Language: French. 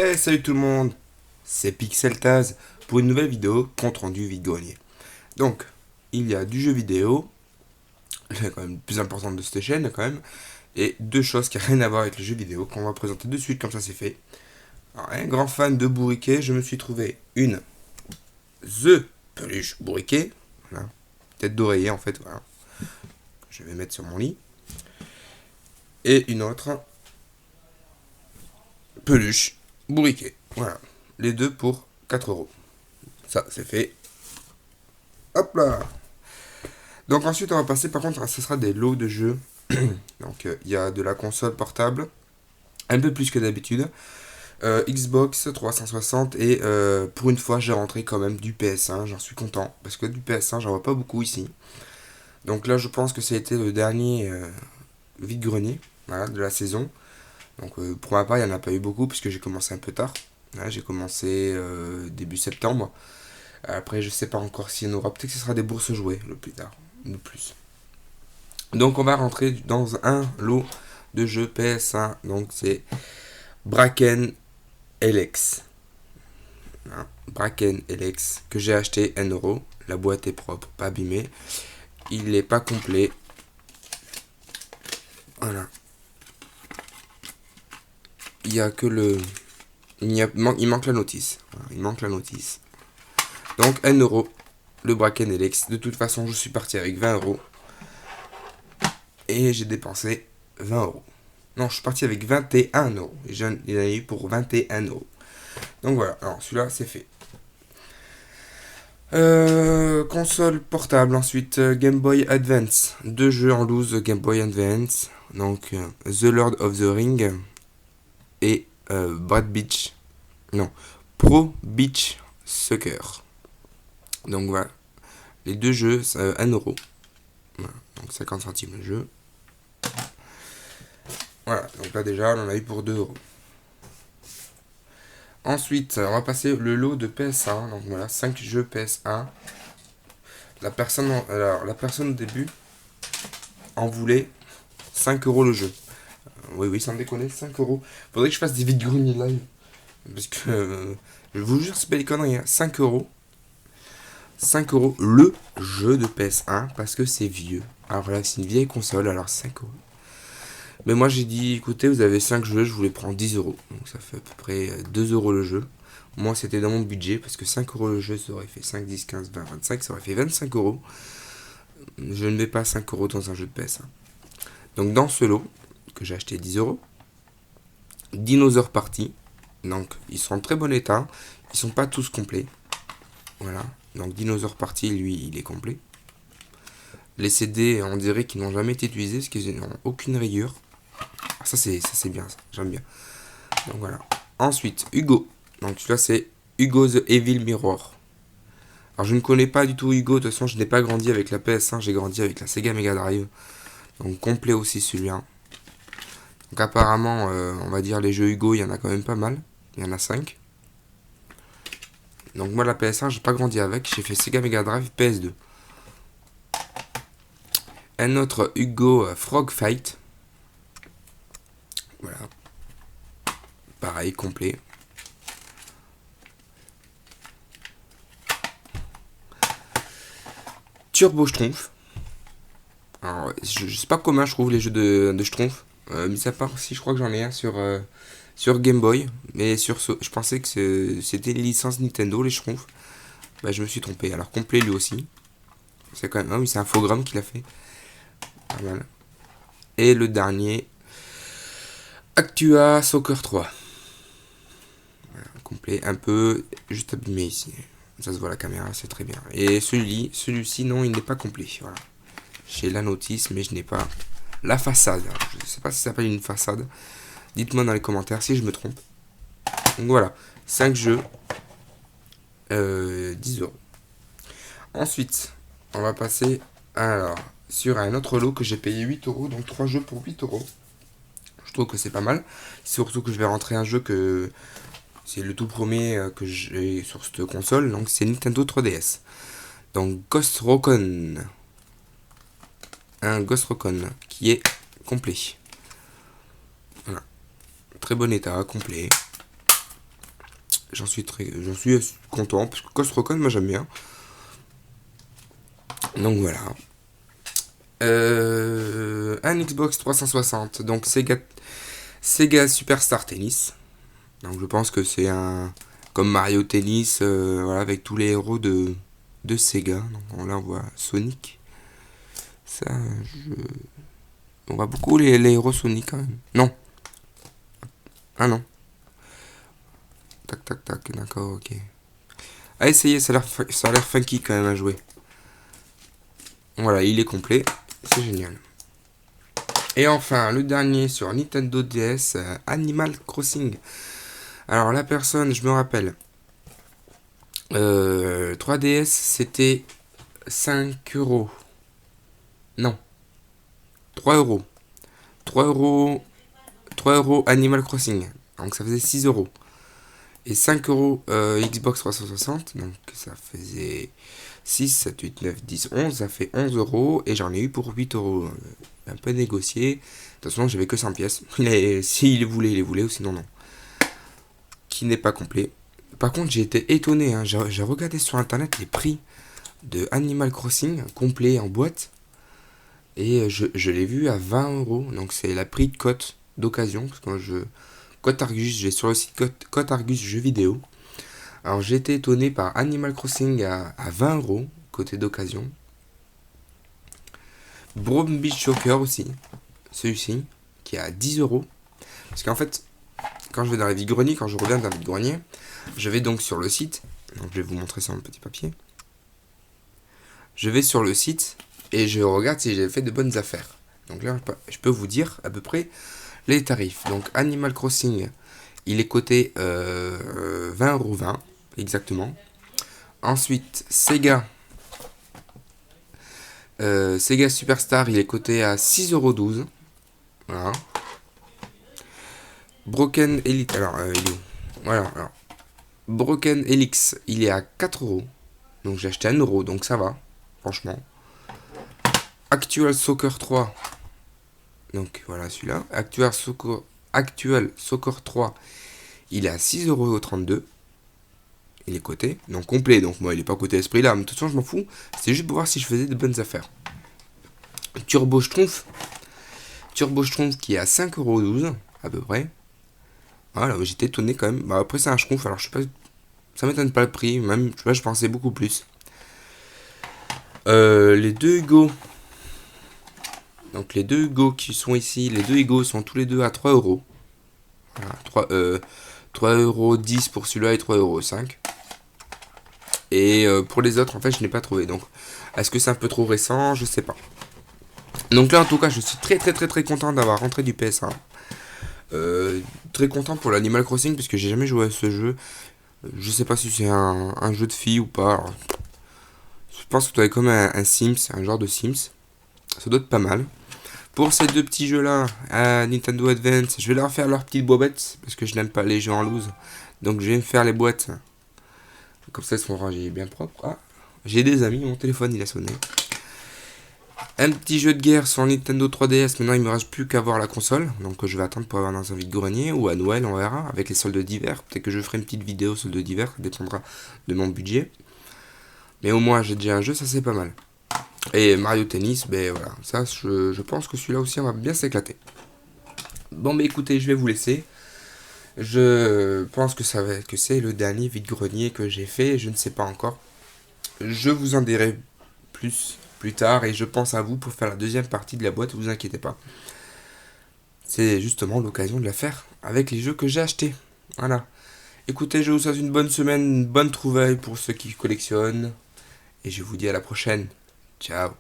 Hey, salut tout le monde, c'est Pixeltaz pour une nouvelle vidéo compte rendu vide-grenier. Donc, il y a du jeu vidéo, quand même le plus important de cette chaîne quand même, et deux choses qui n'ont rien à voir avec le jeu vidéo qu'on va présenter de suite comme ça c'est fait. Alors, un grand fan de bourriquet, je me suis trouvé une The Peluche bourriquet, voilà, tête d'oreiller en fait, voilà, que je vais mettre sur mon lit, et une autre peluche bourriquet, voilà, les deux pour 4 euros. Ça c'est fait. Hop là. Donc ensuite on va passer par contre, ce sera des lots de jeux. Donc il y a de la console portable, un peu plus que d'habitude. Xbox 360 et pour une fois j'ai rentré quand même du PS1, j'en suis content. Parce que du PS1 j'en vois pas beaucoup ici. Donc là je pense que ça a été le dernier vide-grenier, voilà, de la saison. Donc pour ma part il n'y en a pas eu beaucoup puisque j'ai commencé un peu tard. Voilà, j'ai commencé début septembre. Après je sais pas encore s'il y en aura, peut-être que ce sera des bourses jouées le plus tard, le plus. Donc on va rentrer dans un lot de jeux PS1. Donc c'est Bracken LX. Hein, Bracken LX que j'ai acheté 1€. La boîte est propre, pas abîmée. Il n'est pas complet. Voilà. Il y a que le. Il manque la notice. Voilà, il manque la notice. Donc 1€. Le Bracken LX. De toute façon, je suis parti avec 20€. Et j'ai dépensé 20€. Non, je suis parti avec 21€. Il y en a eu pour 21€. Donc voilà, alors celui-là c'est fait. Console portable ensuite, Game Boy Advance. Deux jeux en loose Game Boy Advance. Donc The Lord of the Ring et Brad Beach. Non, Pro Beach Soccer. Donc voilà, les deux jeux, 1€. Voilà, donc 50 centimes le jeu. Voilà, donc là déjà on en a eu pour 2€. Ensuite, on va passer le lot de PS1. Donc voilà, 5 jeux PS1. La personne au début en voulait 5€ le jeu. Oui, oui, sans déconner, 5€. Faudrait que je fasse des vide-greniers live. Parce que, je vous jure, c'est pas des conneries, hein. 5€. 5€ le jeu de PS1 parce que c'est vieux. Alors là, c'est une vieille console, alors 5€. Mais moi j'ai dit, écoutez, vous avez 5 jeux, je voulais prendre 10€. Donc ça fait à peu près 2€ le jeu. Moi c'était dans mon budget parce que 5€ le jeu, ça aurait fait 5, 10, 15, 20, 25, ça aurait fait 25€. Je ne mets pas 5€ dans un jeu de PS1. Donc dans ce lot, que j'ai acheté 10€, Dinosaur Party. Donc ils sont en très bon état. Ils sont pas tous complets. Voilà. Donc Dinosaur Party, lui, il est complet. Les CD, on dirait qu'ils n'ont jamais été utilisés parce qu'ils n'ont aucune rayure. Ah, ça c'est bien, ça. J'aime bien. Donc voilà. Ensuite, Hugo. Donc celui-là c'est Hugo the Evil Mirror. Alors je ne connais pas du tout Hugo, de toute façon je n'ai pas grandi avec la PS1, j'ai grandi avec la Sega Mega Drive. Donc complet aussi celui-là. Donc apparemment, on va dire les jeux Hugo, il y en a quand même pas mal. Il y en a 5. Donc moi la PS1, j'ai pas grandi avec, j'ai fait Sega Mega Drive PS2. Un autre Hugo Frog Fight. Voilà. Pareil, complet. Turbo Schtroumpf. Alors, je sais pas comment je trouve les jeux de Schtroumpf. Mis à part si je crois que j'en ai un sur Game Boy. Mais je pensais que c'était une licence Nintendo, les Schtroumpfs. Bah, je me suis trompé. Alors, complet lui aussi. C'est quand même. Ah oui, c'est Infogrames qui l'a fait. Pas mal. Et le dernier, Actua Soccer 3. Voilà, complet. Un peu juste abîmé ici. Ça se voit à la caméra, c'est très bien. Et celui-ci, non, il n'est pas complet. Voilà. J'ai la notice, mais je n'ai pas la façade. Alors, je ne sais pas si ça s'appelle une façade. Dites-moi dans les commentaires si je me trompe. Donc voilà, 5 jeux, 10€. Ensuite, on va passer alors sur un autre lot que j'ai payé 8€, donc 3 jeux pour 8€. Je trouve que c'est pas mal. Surtout que je vais rentrer un jeu que c'est le tout premier que j'ai sur cette console, donc c'est Nintendo 3DS. Donc Ghost Recon. Un Ghost Recon qui est complet. Voilà. Très bon état, complet. j'en suis content, parce que Ghost Recon, moi j'aime bien. Donc voilà. Un Xbox 360, donc Sega Superstar Tennis. Donc je pense que c'est un comme Mario Tennis, voilà, avec tous les héros de Sega. Donc là on voit Sonic. Ça, on voit beaucoup les héros Sonic quand même. Non. Ah non. Tac tac tac, d'accord, ok. À essayer, ça a l'air funky quand même à jouer. Voilà, il est complet. C'est génial. Et enfin, le dernier sur Nintendo DS, Animal Crossing. Alors la personne, je me rappelle, 3DS c'était 5 euros. Non, 3 euros. 3 euros, 3 euros Animal Crossing. Donc ça faisait 6 euros. Et 5 euros Xbox 360. Donc ça faisait 6, 7, 8, 9, 10, 11. Ça fait 11 euros. Et j'en ai eu pour 8 euros. Un peu négocié. De toute façon, j'avais que 100 pièces. S'il les voulait, il les voulait. Ou sinon, non. Qui n'est pas complet. Par contre, j'ai été étonné. Hein. J'ai regardé sur internet les prix de Animal Crossing complet en boîte. Et je l'ai vu à 20 euros. Donc c'est la prix de cote d'occasion. Parce que Cote Argus, j'ai sur le site Cote Argus Jeux vidéo. Alors j'ai été étonné par Animal Crossing à 20 euros, côté d'occasion. Broom Beach Joker aussi, celui-ci, qui est à 10 euros. Parce qu'en fait, quand je vais dans la vide-grenier, quand je reviens dans la vide-grenier, je vais donc sur le site. Donc je vais vous montrer ça en petit papier. Je vais sur le site et je regarde si j'ai fait de bonnes affaires. Donc là, je peux vous dire à peu près les tarifs. Donc Animal Crossing, il est coté 20,20€, exactement. Ensuite, Sega Superstar, il est coté à 6,12€. Voilà. Broken Elite, alors, il est où? Voilà, alors. Broken Helix, il est à 4 euros. Donc j'ai acheté 1 euro, donc ça va, franchement. Actual Soccer 3. Donc voilà celui-là. Actual Soccer 3, il est à 6,32€. Il est coté, donc complet. Donc moi, il est pas coté à ce prix-là. Mais de toute façon, je m'en fous. C'est juste pour voir si je faisais de bonnes affaires. Turbo Schtroumpf. Turbo Schtroumpf qui est à 5,12€ à peu près. Voilà, j'étais étonné quand même. Bah, après, c'est un Schtroumpf, alors je sais pas. Ça m'étonne pas le prix. Même, tu vois, je pensais beaucoup plus. Les deux Hugo. Donc les deux Hugo qui sont ici, les deux Hugo sont tous les deux à 3 euros. Voilà, 3,10€ pour celui-là et 3,5€. Et pour les autres, en fait, je n'ai pas trouvé. Donc, est-ce que c'est un peu trop récent? Je sais pas. Donc là, en tout cas, je suis très très très très content d'avoir rentré du PS1. Très content pour l'Animal Crossing parce que j'ai jamais joué à ce jeu. Je sais pas si c'est un jeu de filles ou pas. Alors, je pense que tu avais comme un Sims, un genre de Sims. Ça doit être pas mal. Pour ces deux petits jeux-là, à Nintendo Advance, je vais leur faire leurs petites boîtes parce que je n'aime pas les jeux en loose. Donc je vais me faire les boîtes. Comme ça, elles seront rangées bien propres. Ah, j'ai des amis, mon téléphone il a sonné. Un petit jeu de guerre sur Nintendo 3DS. Maintenant, il me reste plus qu'à voir la console. Donc je vais attendre pour avoir dans un vide-grenier ou à Noël, on verra. Avec les soldes d'hiver. Peut-être que je ferai une petite vidéo soldes d'hiver. Ça dépendra de mon budget. Mais au moins, j'ai déjà un jeu, ça c'est pas mal. Et Mario Tennis, ben voilà, ça je pense que celui-là aussi on va bien s'éclater. Bon bah écoutez, je vais vous laisser. Je pense que c'est le dernier vide-grenier que j'ai fait, je ne sais pas encore. Je vous en dirai plus tard et je pense à vous pour faire la deuxième partie de la boîte, vous inquiétez pas. C'est justement l'occasion de la faire avec les jeux que j'ai achetés. Voilà. Écoutez, je vous souhaite une bonne semaine, une bonne trouvaille pour ceux qui collectionnent. Et je vous dis à la prochaine. Ciao.